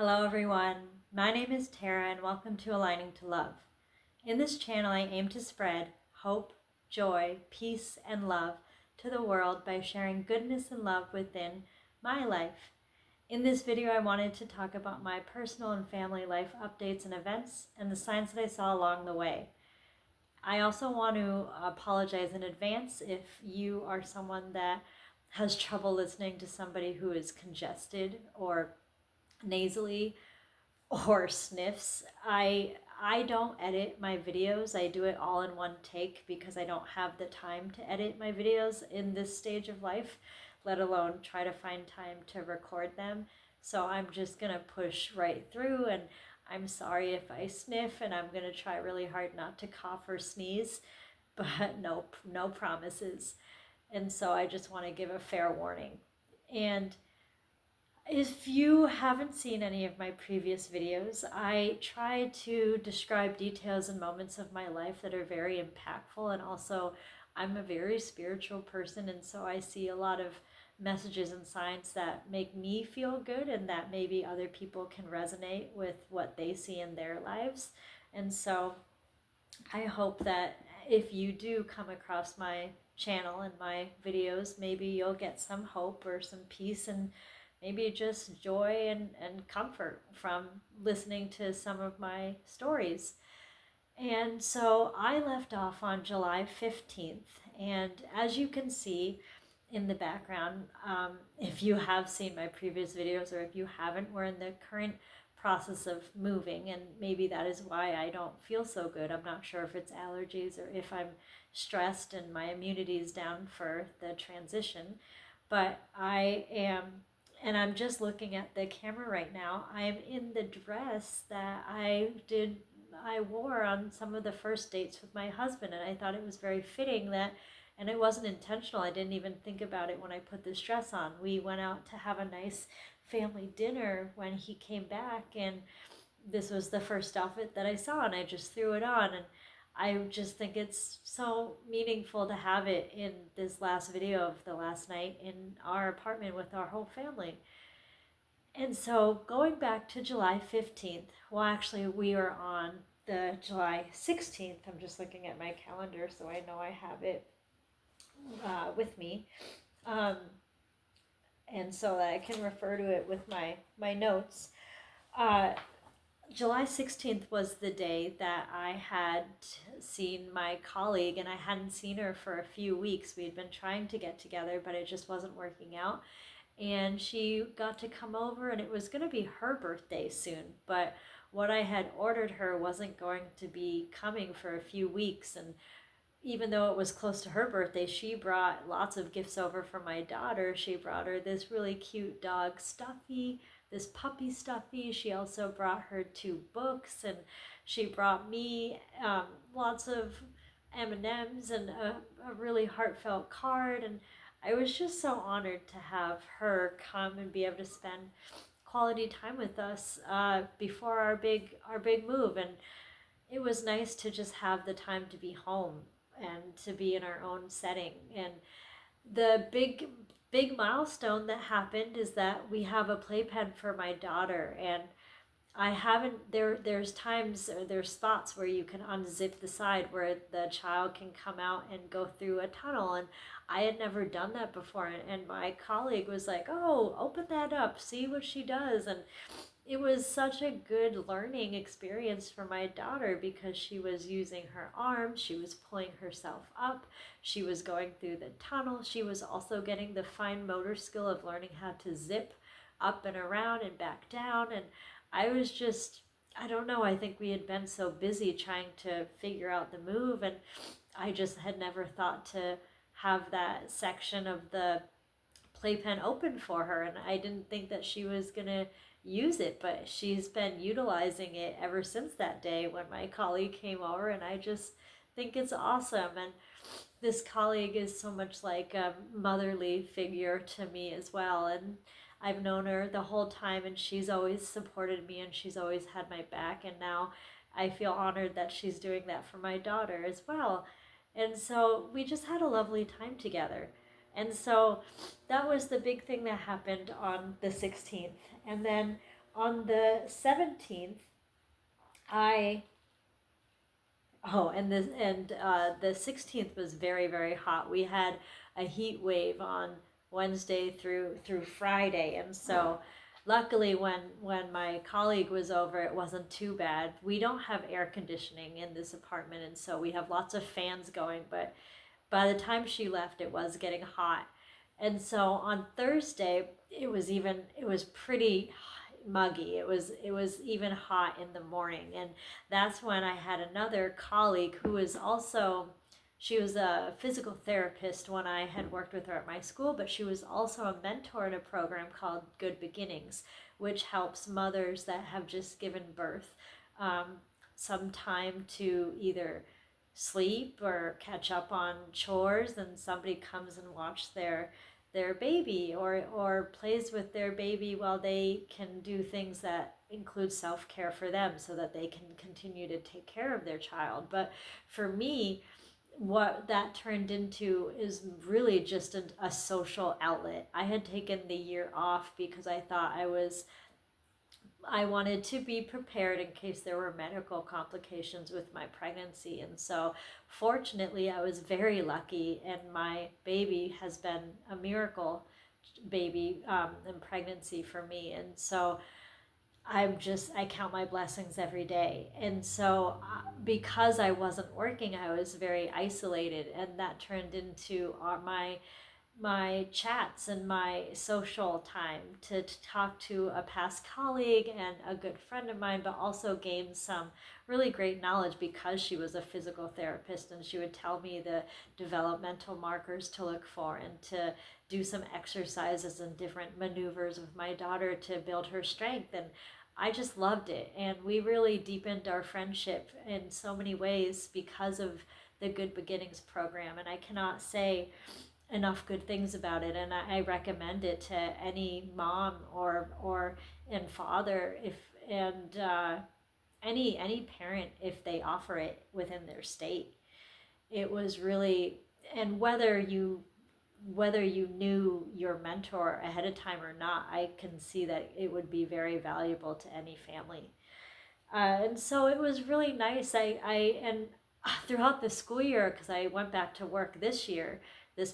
Hello everyone, my name is Tara and welcome to Aligning to Love. In this channel I aim to spread hope, joy, peace, and love to the world by sharing goodness and love within my life. In this video I wanted to talk about my personal and family life updates and events and the signs that I saw along the way. I also want to apologize in advance if you are someone that has trouble listening to somebody who is congested or nasally or sniffs. I don't edit my videos. I do it all in one take because I don't have the time to edit my videos in this stage of life, let alone try to find time to record them. So I'm just gonna push right through, and I'm sorry if I sniff, and I'm gonna try really hard not to cough or sneeze, but no promises. And so I just want to give a fair warning. And if you haven't seen any of my previous videos, I try to describe details and moments of my life that are very impactful, and also I'm a very spiritual person, and so I see a lot of messages and signs that make me feel good and that maybe other people can resonate with what they see in their lives. And so I hope that if you do come across my channel and my videos, maybe you'll get some hope or some peace and maybe just joy and comfort from listening to some of my stories. And so I left off on July 15th. And as you can see in the background, if you have seen my previous videos or if you haven't, we're in the current process of moving, and maybe that is why I don't feel so good. I'm not sure if it's allergies or if I'm stressed and my immunity is down for the transition, but I am, and I'm just looking at the camera right now. I'm in the dress that I wore on some of the first dates with my husband, and I thought it was very fitting that, and it wasn't intentional. I didn't even think about it when I put this dress on. We went out to have a nice family dinner when he came back, and this was the first outfit that I saw, and I just threw it on, and I just think it's so meaningful to have it in this last video of the last night in our apartment with our whole family. And so going back to July 15th, well, actually, we were on the July 16th. I'm just looking at my calendar so I know I have it with me. And so that I can refer to it with my notes. July 16th was the day that I had seen my colleague, and I hadn't seen her for a few weeks. We had been trying to get together, but it just wasn't working out. And she got to come over, and it was going to be her birthday soon, but what I had ordered her wasn't going to be coming for a few weeks. And even though it was close to her birthday, she brought lots of gifts over for my daughter. She brought her this really cute dog stuffy, this puppy stuffy. She also brought her 2 books, and she brought me lots of M&Ms and a really heartfelt card. And I was just so honored to have her come and be able to spend quality time with us before our big move. And it was nice to just have the time to be home and to be in our own setting. And the big milestone that happened is that we have a playpen for my daughter, and I haven't, there's times, or there's spots where you can unzip the side where the child can come out and go through a tunnel, and I had never done that before. And my colleague was like, oh, open that up, see what she does. And it was such a good learning experience for my daughter because she was using her arms, she was pulling herself up, she was going through the tunnel, she was also getting the fine motor skill of learning how to zip up and around and back down. And I was just, I don't know, I think we had been so busy trying to figure out the move, and I just had never thought to have that section of the playpen open for her, and I didn't think that she was gonna use it, but she's been utilizing it ever since that day when my colleague came over, and I just think it's awesome. And this colleague is so much like a motherly figure to me as well, and I've known her the whole time, and she's always supported me, and she's always had my back, and now I feel honored that she's doing that for my daughter as well. And so we just had a lovely time together. And so that was the big thing that happened on the 16th. And then on the 17th, I the 16th was very, very hot. We had a heat wave on Wednesday through Friday, and so luckily when my colleague was over, it wasn't too bad. We don't have air conditioning in this apartment, and so we have lots of fans going, but by the time she left, it was getting hot. And so on Thursday, it was pretty muggy. It was even hot in the morning, and that's when I had another colleague who was also, she was a physical therapist when I had worked with her at my school, but she was also a mentor in a program called Good Beginnings, which helps mothers that have just given birth some time to either sleep or catch up on chores, and somebody comes and watch their baby, or plays with their baby while they can do things that include self-care for them so that they can continue to take care of their child. But for me, what that turned into is really just a social outlet. I had taken the year off because I wanted to be prepared in case there were medical complications with my pregnancy. And so, fortunately, I was very lucky, and my baby has been a miracle baby and pregnancy for me. And so, I count my blessings every day. And so, because I wasn't working, I was very isolated, and that turned into my chats and my social time to talk to a past colleague and a good friend of mine, but also gain some really great knowledge because she was a physical therapist, and she would tell me the developmental markers to look for, and to do some exercises and different maneuvers with my daughter to build her strength. And I just loved it. And we really deepened our friendship in so many ways because of the Good Beginnings program. And I cannot say enough good things about it, and I recommend it to any mom or and father, if and any parent, if they offer it within their state. It was really, and whether you knew your mentor ahead of time or not, I can see that it would be very valuable to any family. And so it was really nice. And throughout the school year, because I went back to work this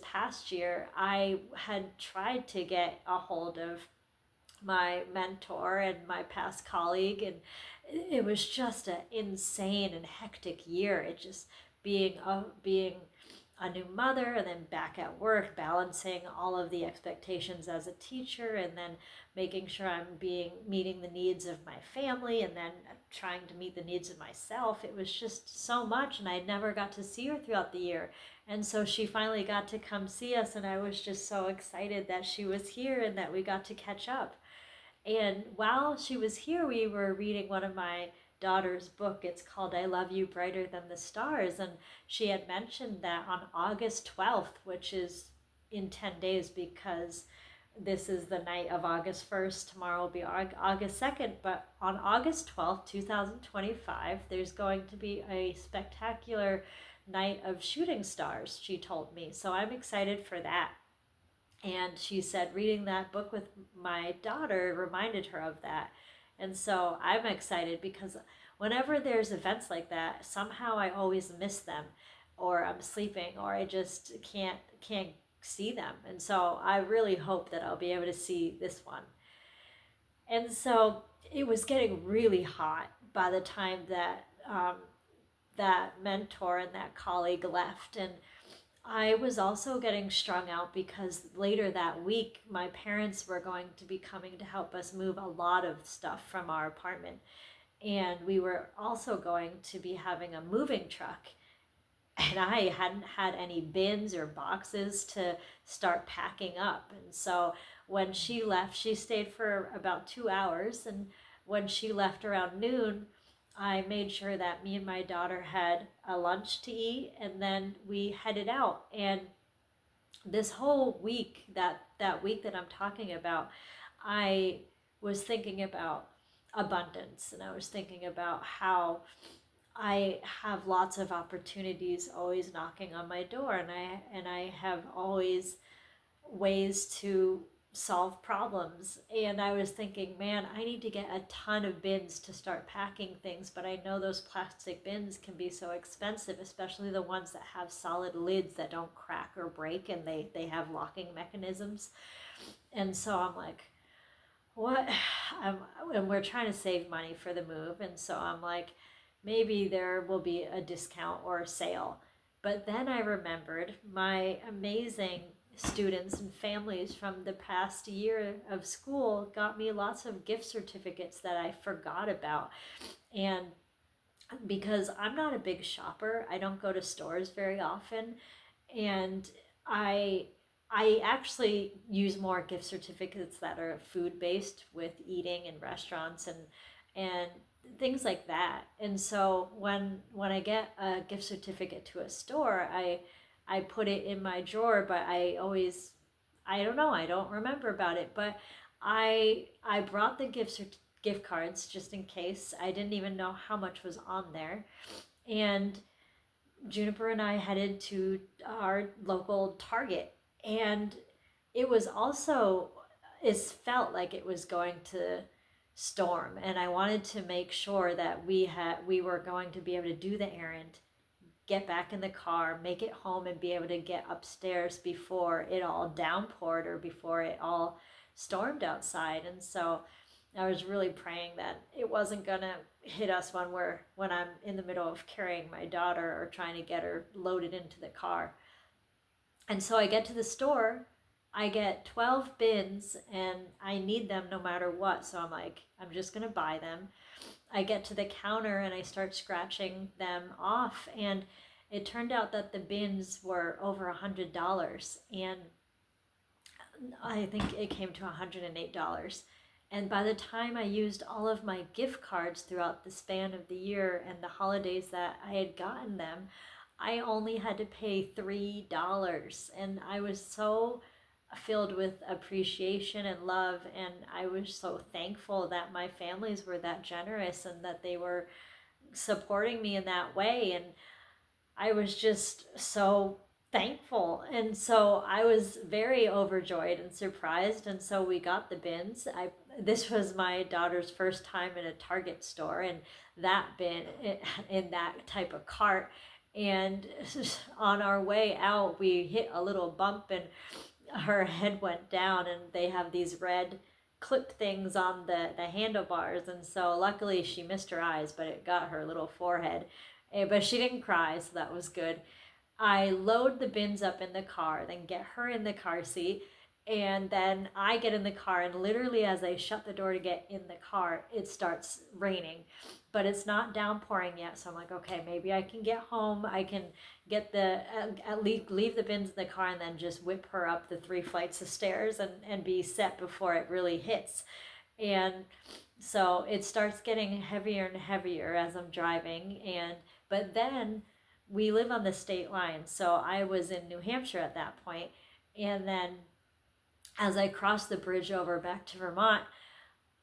past year, I had tried to get a hold of my mentor and my past colleague, and it was just an insane and hectic year. It just being a new mother, and then back at work, balancing all of the expectations as a teacher, and then making sure I'm being meeting the needs of my family, and then trying to meet the needs of myself. It was just so much, and I never got to see her throughout the year. And so she finally got to come see us, and I was just so excited that she was here and that we got to catch up. And while she was here, we were reading one of my daughter's book. It's called I Love You Brighter Than the Stars. And she had mentioned that on August 12th, which is in 10 days, because this is the night of August 1st. Tomorrow will be August 2nd. But on August 12th, 2025, there's going to be a spectacular night of shooting stars, she told me. So I'm excited for that. And she said reading that book with my daughter reminded her of that. And so I'm excited because whenever there's events like that, somehow I always miss them, or I'm sleeping, or I just can't see them. And so I really hope that I'll be able to see this one. And so it was getting really hot by the time that that mentor and that colleague left. And I was also getting strung out because later that week, my parents were going to be coming to help us move a lot of stuff from our apartment. And we were also going to be having a moving truck. And I hadn't had any bins or boxes to start packing up. And so when she left, she stayed for about 2 hours. And when she left around noon, I made sure that me and my daughter had a lunch to eat, and then we headed out. And this whole week, that week that I'm talking about, I was thinking about abundance, and I was thinking about how I have lots of opportunities always knocking on my door, and I have always ways to solve problems. And I was thinking, man, I need to get a ton of bins to start packing things, but I know those plastic bins can be so expensive, especially the ones that have solid lids that don't crack or break, and they have locking mechanisms. And so I'm like, what? And we're trying to save money for the move, and so I'm like, maybe there will be a discount or a sale. But then I remembered my amazing students and families from the past year of school got me lots of gift certificates that I forgot about. And because I'm not a big shopper, I don't go to stores very often, and I I actually use more gift certificates that are food based, with eating in restaurants and things like that. And so when I get a gift certificate to a store, I put it in my drawer, but I don't know, I don't remember about it, but I brought the gift cards just in case. I didn't even know how much was on there. And Juniper and I headed to our local Target, and it was also, it felt like it was going to storm, and I wanted to make sure that we were going to be able to do the errand, get back in the car, make it home, and be able to get upstairs before it all downpoured or before it all stormed outside. And so I was really praying that it wasn't gonna hit us when I'm in the middle of carrying my daughter or trying to get her loaded into the car. And so I get to the store, I get 12 bins, and I need them no matter what. So I'm like, I'm just gonna buy them. I get to the counter and I start scratching them off, and it turned out that the bins were over $100, and I think it came to $108. And by the time I used all of my gift cards throughout the span of the year and the holidays that I had gotten them, I only had to pay $3. And I was so filled with appreciation and love, and I was so thankful that my families were that generous and that they were supporting me in that way. And I was just so thankful. And so I was very overjoyed and surprised. And so we got the bins. This was my daughter's first time in a Target store, and that bin in that type of cart. And on our way out, we hit a little bump, and her head went down, and they have these red clip things on the handlebars. And so luckily she missed her eyes, but it got her little forehead. But she didn't cry, so that was good. I load the bins up in the car, then get her in the car seat, and then I get in the car, and literally as I shut the door to get in the car, it starts raining. But it's not downpouring yet, so I'm like, okay, maybe I can get home. I can get at least leave the bins in the car and then just whip her up the 3 flights of stairs and be set before it really hits. And so it starts getting heavier and heavier as I'm driving, but then we live on the state line, so I was in New Hampshire at that point. And then as I cross the bridge over back to Vermont,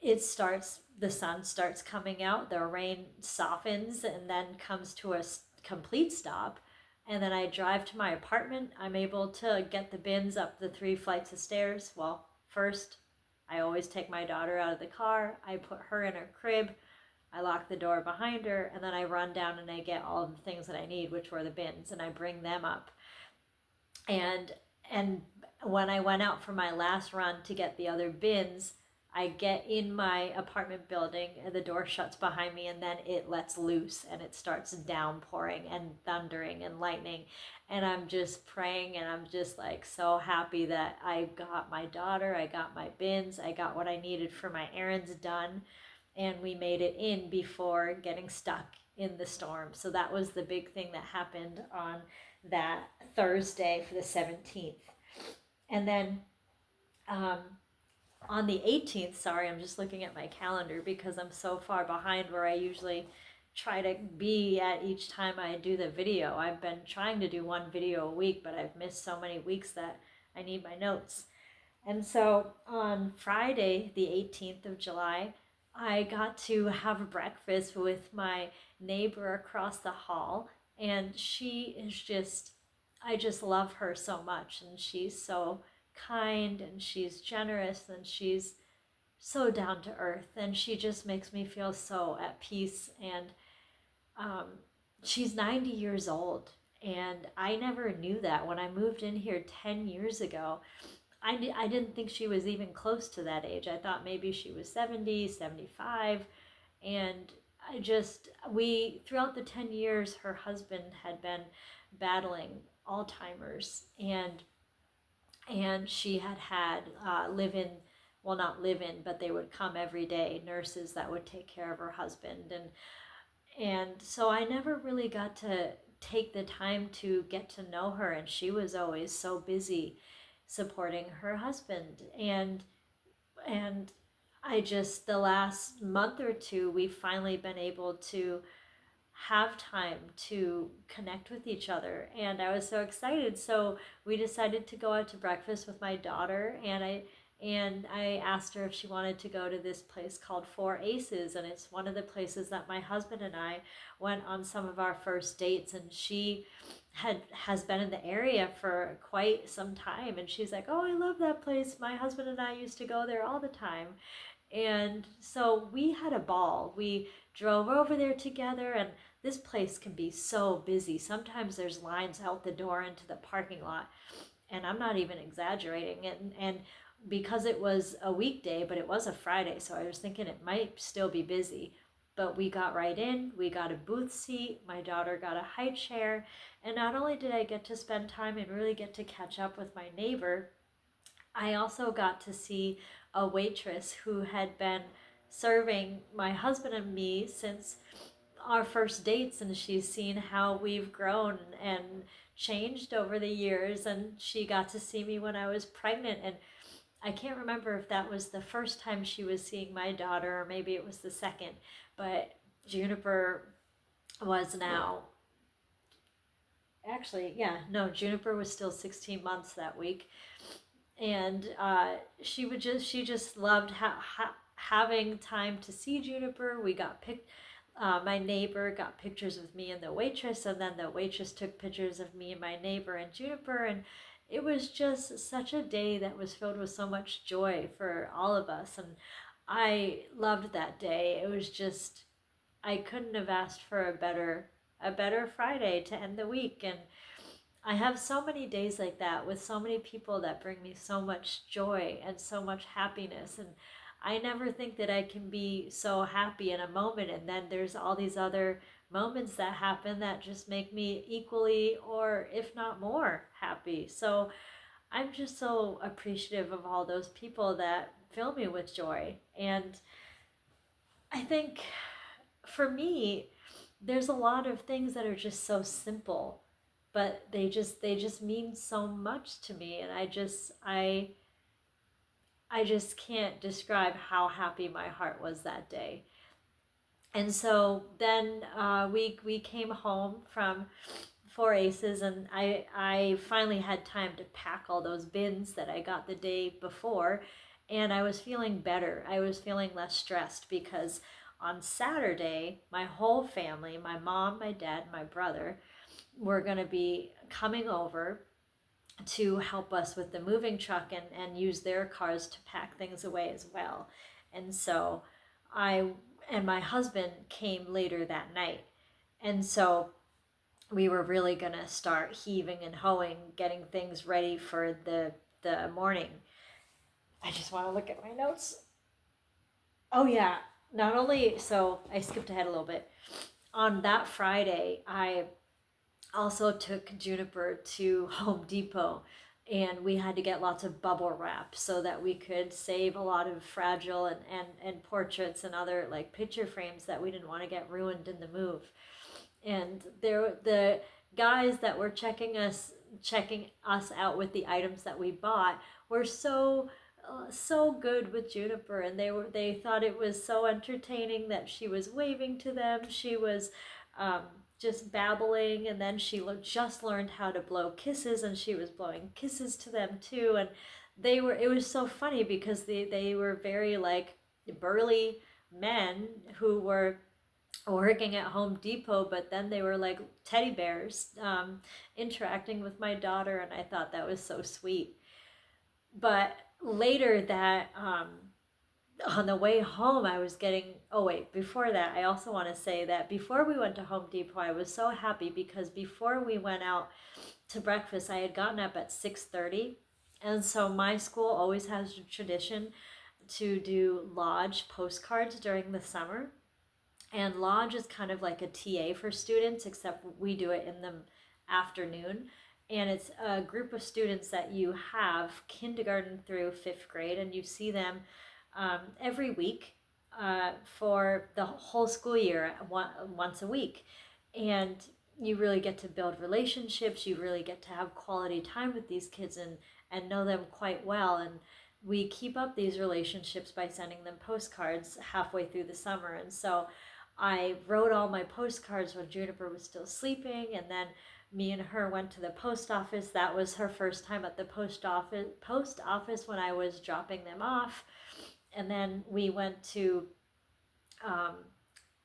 the sun starts coming out, the rain softens, and then comes to a complete stop. And then I drive to my apartment. I'm able to get the bins up the 3 flights of stairs. Well, first, I always take my daughter out of the car. I put her in her crib. I lock the door behind her, and then I run down and I get all the things that I need, which were the bins, and I bring them up. And when I went out for my last run to get the other bins, I get in my apartment building, and the door shuts behind me, and then it lets loose, and it starts downpouring and thundering and lightning. And I'm just praying, and I'm just like so happy that I got my daughter, I got my bins, I got what I needed for my errands done, and we made it in before getting stuck in the storm. So that was the big thing that happened on that Thursday for the 17th. And then on the 18th, sorry, I'm just looking at my calendar because I'm so far behind where I usually try to be at each time I do the video. I've been trying to do 1 video a week, but I've missed so many weeks that I need my notes. And so on Friday, the 18th of July, I got to have breakfast with my neighbor across the hall, and she is I just love her so much, and she's so kind and she's generous and she's so down to earth, and she just makes me feel so at peace. And um, she's 90 years old, and I never knew that when I moved in here 10 years ago. I didn't think she was even close to that age. I thought maybe she was 70, 75. And throughout the 10 years, her husband had been battling Alzheimer's, and she had live in, well, not live in, but they would come every day, nurses that would take care of her husband. And so I never really got to take the time to get to know her, and she was always so busy supporting her husband. And I just, the last month or two, we've finally been able to have time to connect with each other, and I was so excited. So we decided to go out to breakfast with my daughter, and I asked her if she wanted to go to this place called Four Aces, and it's one of the places that my husband and I went on some of our first dates. And she has been in the area for quite some time, and she's like, "Oh, I love that place. My husband and I used to go there all the time." And so we had a ball. We drove over there together, and this place can be so busy. Sometimes there's lines out the door into the parking lot, and I'm not even exaggerating. And because it was a weekday, but it was a Friday, so I was thinking it might still be busy. But we got right in, we got a booth seat, my daughter got a high chair, and not only did I get to spend time and really get to catch up with my neighbor, I also got to see a waitress who had been serving my husband and me since our first dates, and she's seen how we've grown and changed over the years. And she got to see me when I was pregnant, and I can't remember if that was the first time she was seeing my daughter or maybe it was the second, but Juniper was now, actually, yeah, no, Juniper was still 16 months that week. And she just loved having time to see Juniper. We got picked. My neighbor got pictures of me and the waitress, and then the waitress took pictures of me and my neighbor and Juniper. And it was just such a day that was filled with so much joy for all of us. And I loved that day. It was just, I couldn't have asked for a better Friday to end the week. And I have so many days like that with so many people that bring me so much joy and so much happiness. And I never think that I can be so happy in a moment, and then there's all these other moments that happen that just make me equally, or if not more, happy. So I'm just so appreciative of all those people that fill me with joy. And I think for me, there's a lot of things that are just so simple, but they just mean so much to me. And I just can't describe how happy my heart was that day. And so then we came home from Four Aces, and I finally had time to pack all those bins that I got the day before, and I was feeling better. I was feeling less stressed because on Saturday, my whole family, my mom, my dad, my brother, were going to be coming over to help us with the moving truck, and use their cars to pack things away as well. And so I and my husband came later that night. And so we were really going to start heaving and hoeing, getting things ready for the morning. I just want to look at my notes. Oh, yeah. Not only, so I skipped ahead a little bit. On that Friday, I also took Juniper to Home Depot, and we had to get lots of bubble wrap so that we could save a lot of fragile and portraits and other like picture frames that we didn't want to get ruined in the move. And the guys that were checking us out with the items that we bought were so good with Juniper, and they thought it was so entertaining that she was waving to them. She was just babbling, and then she just learned how to blow kisses, and she was blowing kisses to them too. And it was so funny because they were very like burly men who were working at Home Depot, but then they were like teddy bears interacting with my daughter, and I thought that was so sweet. But later that on the way home, I was getting, oh wait, before that, I also want to say that before we went to Home Depot, I was so happy because before we went out to breakfast, I had gotten up at 6:30. And so my school always has a tradition to do lodge postcards during the summer. And lodge is kind of like a TA for students, except we do it in the afternoon. And it's a group of students that you have kindergarten through fifth grade, and you see them every week for the whole school year, once a week. And you really get to build relationships. You really get to have quality time with these kids and know them quite well. And we keep up these relationships by sending them postcards halfway through the summer. And so I wrote all my postcards when Juniper was still sleeping, and then me and her went to the post office. That was her first time at the post office when I was dropping them off. And then we went to um,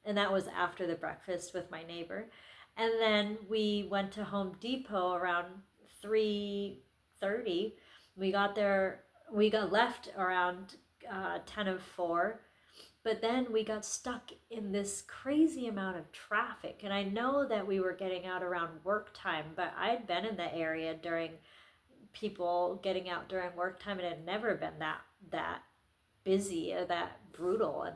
and that was after the breakfast with my neighbor. And then we went to Home Depot around 3:30. We got there. We got left around 10 of 4. But then we got stuck in this crazy amount of traffic. And I know that we were getting out around work time, but I had been in the area during people getting out during work time, and it had never been that busy or that brutal. And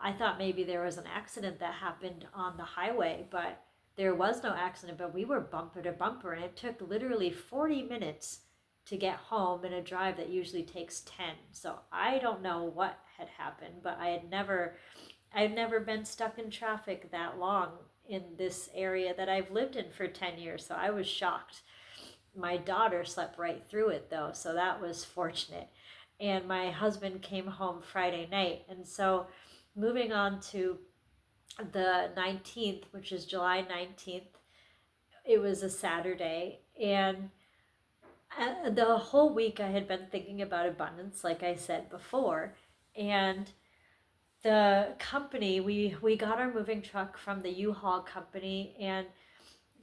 I thought maybe there was an accident that happened on the highway, but there was no accident. But we were bumper to bumper, and it took literally 40 minutes to get home in a drive that usually takes 10. So I don't know what had happened, but I had never been stuck in traffic that long in this area that I've lived in for 10 years. So I was shocked. My daughter slept right through it though, so that was fortunate. And my husband came home Friday night. And so moving on to the 19th, which is July 19th, it was a Saturday. And the whole week I had been thinking about abundance, like I said before. And the company, we got our moving truck from the U-Haul company, and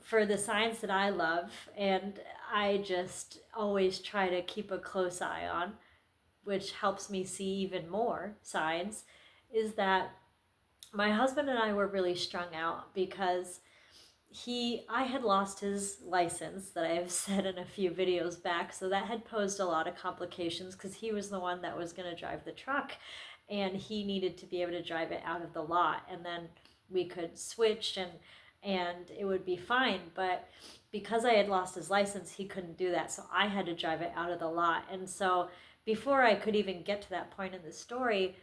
for the signs that I love, and I just always try to keep a close eye on, which helps me see even more signs, is that my husband and I were really strung out because I had lost his license that I have said in a few videos back, so that had posed a lot of complications because he was the one that was going to drive the truck, and he needed to be able to drive it out of the lot, and then we could switch and it would be fine. But because I had lost his license, he couldn't do that, so I had to drive it out of the lot. And so before I could even get to that point in the story,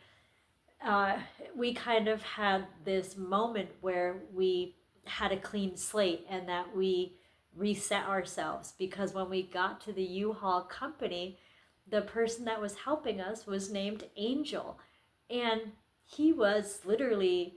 uh, we kind of had this moment where we had a clean slate and that we reset ourselves, because when we got to the U-Haul company, the person that was helping us was named Angel, and he was literally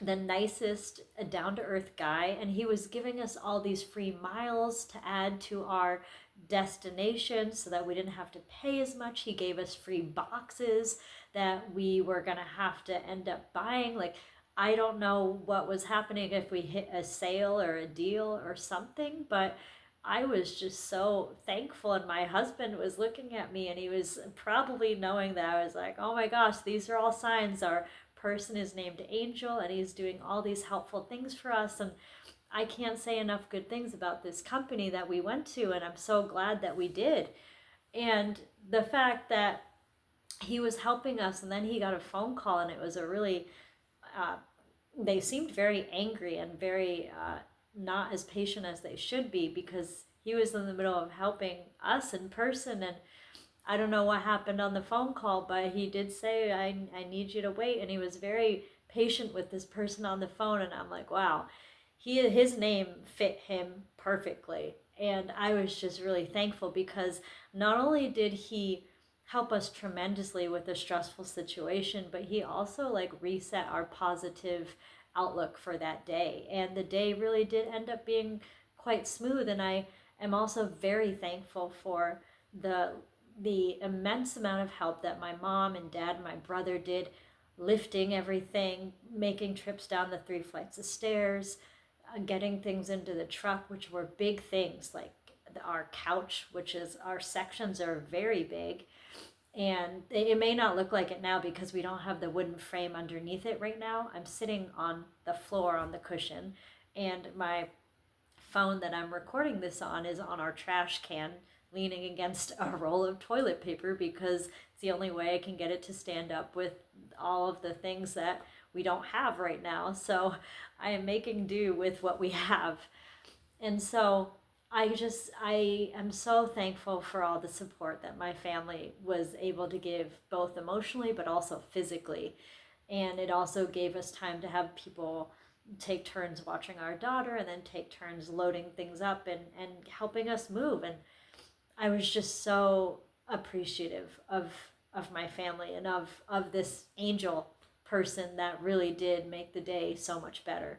the nicest, down to earth guy, and he was giving us all these free miles to add to our destination so that we didn't have to pay as much. He gave us free boxes that we were going to have to end up buying. Like, I don't know what was happening, if we hit a sale or a deal or something, but I was just so thankful. And my husband was looking at me, and he was probably knowing that I was like, oh my gosh, these are all signs. Our person is named Angel, and he's doing all these helpful things for us. And I can't say enough good things about this company that we went to, and I'm so glad that we did. And the fact that he was helping us, and then he got a phone call, and it was a really uh, they seemed very angry and very not as patient as they should be, because he was in the middle of helping us in person. And I don't know what happened on the phone call, but he did say, I need you to wait. And he was very patient with this person on the phone. And I'm like, wow, his name fit him perfectly. And I was just really thankful, because not only did he help us tremendously with a stressful situation, but he also like reset our positive outlook for that day. And the day really did end up being quite smooth. And I am also very thankful for the immense amount of help that my mom and dad and my brother did, lifting everything, making trips down the 3 flights of stairs, getting things into the truck, which were big things, like our couch, which is our sections are very big. And it may not look like it now because we don't have the wooden frame underneath it right now. I'm sitting on the floor on the cushion, and my phone that I'm recording this on is on our trash can, leaning against a roll of toilet paper because it's the only way I can get it to stand up with all of the things that we don't have right now. So I am making do with what we have. And so I am so thankful for all the support that my family was able to give, both emotionally but also physically. And it also gave us time to have people take turns watching our daughter and then take turns loading things up and helping us move. And I was just so appreciative of my family and of this angel person that really did make the day so much better.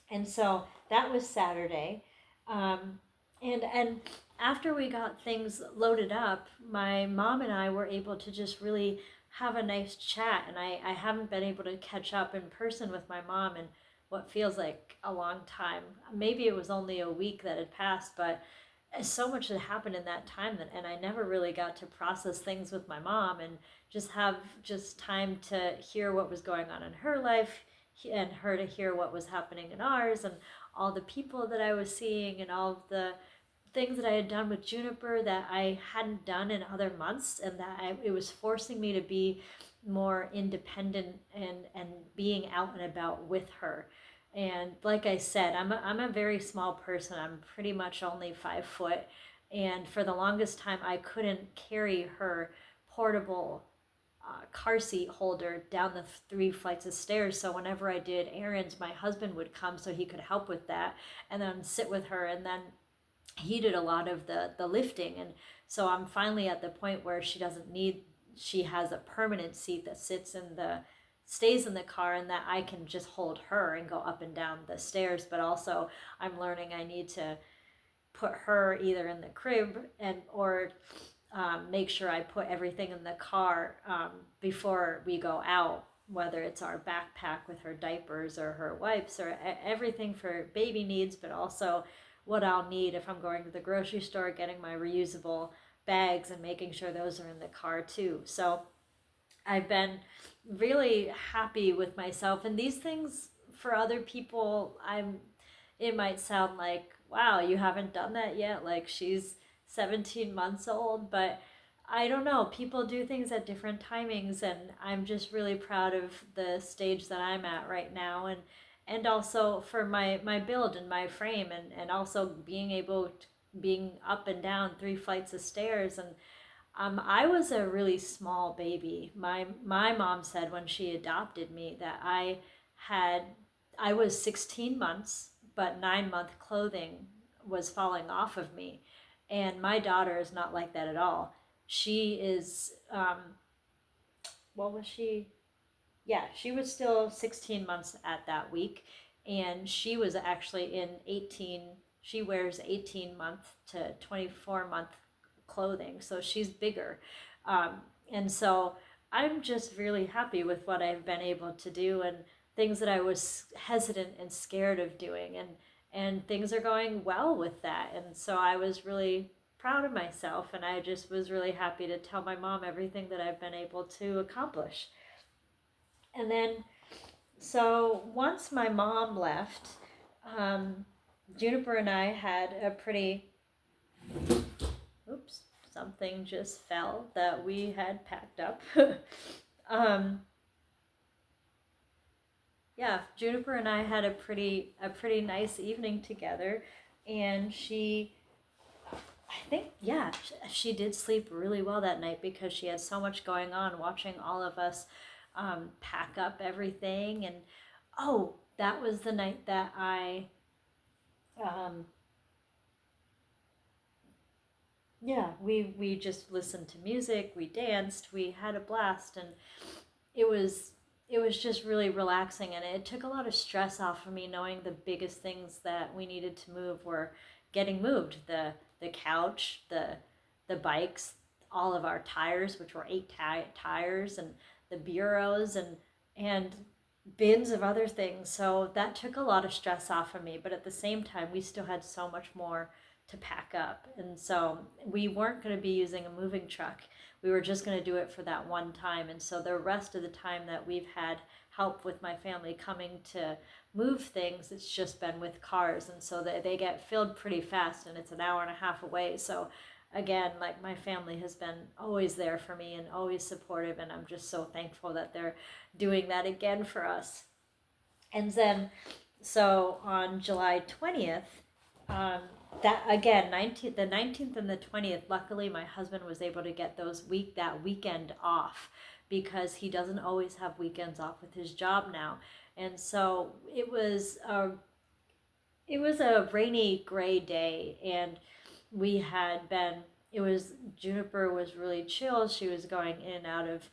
And so that was Saturday. And after we got things loaded up, my mom and I were able to just really have a nice chat. And I haven't been able to catch up in person with my mom in what feels like a long time. Maybe it was only a week that had passed, but so much had happened in that time that, and I never really got to process things with my mom and just have just time to hear what was going on in her life and her to hear what was happening in ours, and all the people that I was seeing and all of the things that I had done with Juniper that I hadn't done in other months, and that it was forcing me to be more independent and being out and about with her. And like I said, I'm a very small person. I'm pretty much only 5 foot. And for the longest time, I couldn't carry her portable car seat holder down the 3 flights of stairs. So whenever I did errands, my husband would come so he could help with that and then sit with her. And then he did a lot of the lifting. And so I'm finally at the point where she has a permanent seat that stays in the car, and that I can just hold her and go up and down the stairs. But also I'm learning I need to put her either in the crib or make sure I put everything in the car before we go out, whether it's our backpack with her diapers or her wipes or everything for baby needs, but also what I'll need if I'm going to the grocery store, getting my reusable bags and making sure those are in the car too. So I've been really happy with myself. And these things for other people, it might sound like, wow, you haven't done that yet. Like, she's 17 months old, but I don't know. People do things at different timings, and I'm just really proud of the stage that I'm at right now, and also for my build and my frame, and also being up and down 3 flights of stairs. And I was a really small baby. My mom said when she adopted me that I was 16 months, but 9-month clothing was falling off of me. And my daughter is not like that at all. She is, what was she? Yeah, she was still 16 months at that week. And she was actually she wears 18-month to 24-month clothing. So she's bigger. And so I'm just really happy with what I've been able to do, and things that I was hesitant and scared of doing. And things are going well with that. And so I was really proud of myself, and I just was really happy to tell my mom everything that I've been able to accomplish. And then, so once my mom left, Juniper and I had a pretty, oops, something just fell that we had packed up. Yeah, Juniper and I had a pretty nice evening together, and I think, yeah, she did sleep really well that night because she had so much going on, watching all of us pack up everything. And oh, that was the night that we just listened to music, we danced, we had a blast, and it was just really relaxing, and it took a lot of stress off of me knowing the biggest things that we needed to move were getting moved. The couch, the bikes, all of our tires, which were 8 tires, and the bureaus and bins of other things. So that took a lot of stress off of me, but at the same time we still had so much more to pack up. And so we weren't going to be using a moving truck. We were just going to do it for that one time. And so the rest of the time that we've had help with my family coming to move things, it's just been with cars. And so they get filled pretty fast, and it's an hour and a half away. So again, like, my family has been always there for me and always supportive, and I'm just so thankful that they're doing that again for us. And then, so on July 20th, that again, the 19th and the 20th, luckily my husband was able to get that weekend off, because he doesn't always have weekends off with his job now. And so it was a rainy, gray day, and we had been, Juniper was really chill. She was going in and out of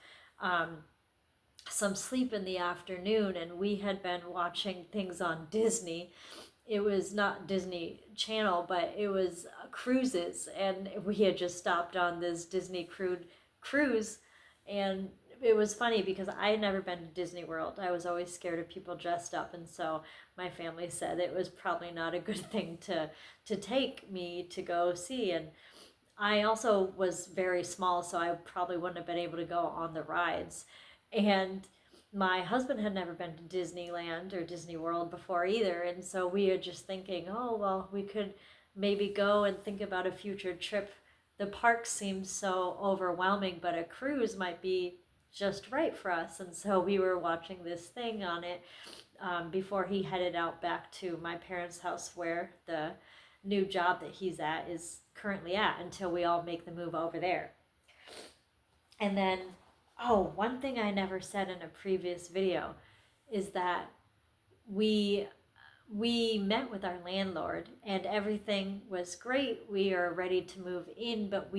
some sleep in the afternoon, and we had been watching things on Disney. It was not Disney Channel, but it was cruises, and we had just stopped on this Disney cruise, and it was funny because I had never been to Disney World. I was always scared of people dressed up, and so my family said it was probably not a good thing to take me to go see. And I also was very small, so I probably wouldn't have been able to go on the rides. And my husband had never been to Disneyland or Disney World before either, and so we were just thinking, oh, well, we could maybe go and think about a future trip. The park seems so overwhelming, but a cruise might be just right for us. And so we were watching this thing on it before he headed out back to my parents' house, where the new job that he's at is currently at, until we all make the move over there. And then, oh, one thing I never said in a previous video is that we met with our landlord, and everything was great. We are ready to move in, but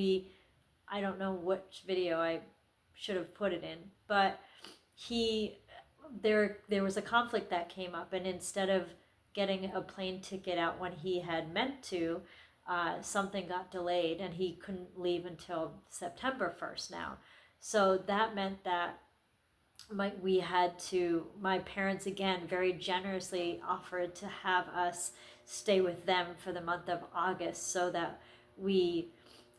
I don't know which video I should have put it in, but there was a conflict that came up, and instead of getting a plane ticket out when he had meant to, something got delayed, and he couldn't leave until September 1st now. So that meant that my parents again very generously offered to have us stay with them for the month of August, so that we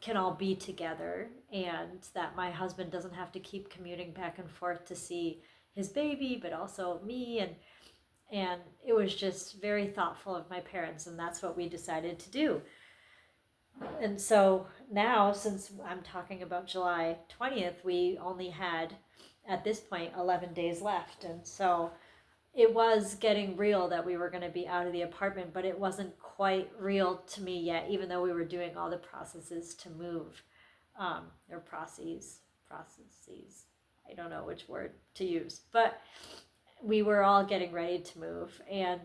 can all be together, and that my husband doesn't have to keep commuting back and forth to see his baby, but also me. And it was just very thoughtful of my parents, and that's what we decided to do. And so now, since I'm talking about July 20th, we only had, at this point, 11 days left. And so it was getting real that we were going to be out of the apartment, but it wasn't quite real to me yet, even though we were doing all the processes to move, or processes. I don't know which word to use, but we were all getting ready to move. And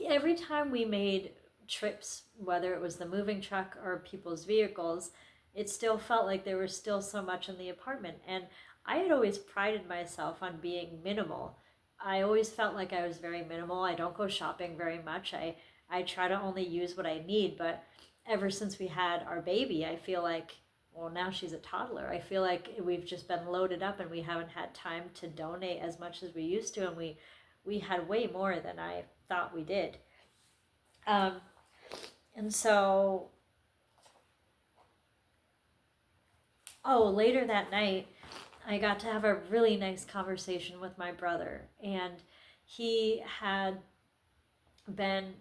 every time we made trips, whether it was the moving truck or people's vehicles, it still felt like there was still so much in the apartment. And I had always prided myself on being minimal. I always felt like I was very minimal. I don't go shopping very much. I try to only use what I need. But ever since we had our baby, I feel like, well, now she's a toddler, I feel like we've just been loaded up, and we haven't had time to donate as much as we used to. And we had way more than I thought we did. And so, later that night, I got to have a really nice conversation with my brother. And he had been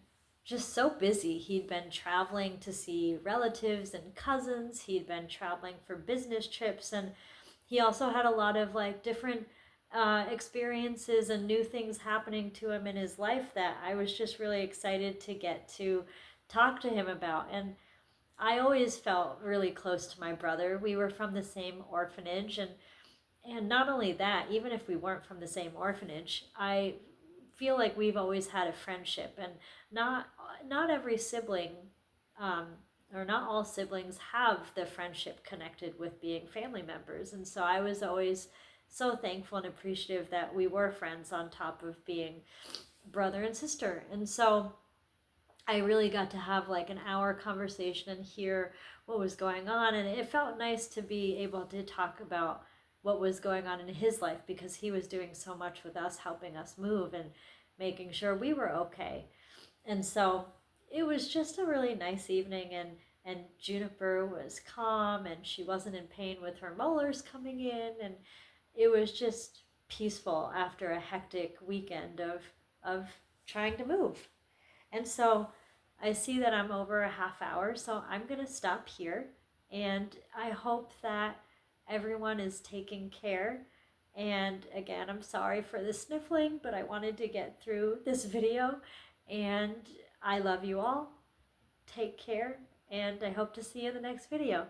just so busy. He'd been traveling to see relatives and cousins. He'd been traveling for business trips. And he also had a lot of different experiences and new things happening to him in his life that I was just really excited to get to talk to him about. And I always felt really close to my brother. We were from the same orphanage, and not only that, even if we weren't from the same orphanage, I feel like we've always had a friendship. And not every sibling, or not all siblings, have the friendship connected with being family members. And so I was always so thankful and appreciative that we were friends on top of being brother and sister. And so I really got to have an hour conversation and hear what was going on. And it felt nice to be able to talk about what was going on in his life, because he was doing so much with us, helping us move and making sure we were okay. And so it was just a really nice evening, and Juniper was calm and she wasn't in pain with her molars coming in, and it was just peaceful after a hectic weekend of trying to move. And so I see that I'm over a half hour, so I'm going to stop here. And I hope that everyone is taking care. And again, I'm sorry for the sniffling, but I wanted to get through this video. And I love you all. Take care, and I hope to see you in the next video.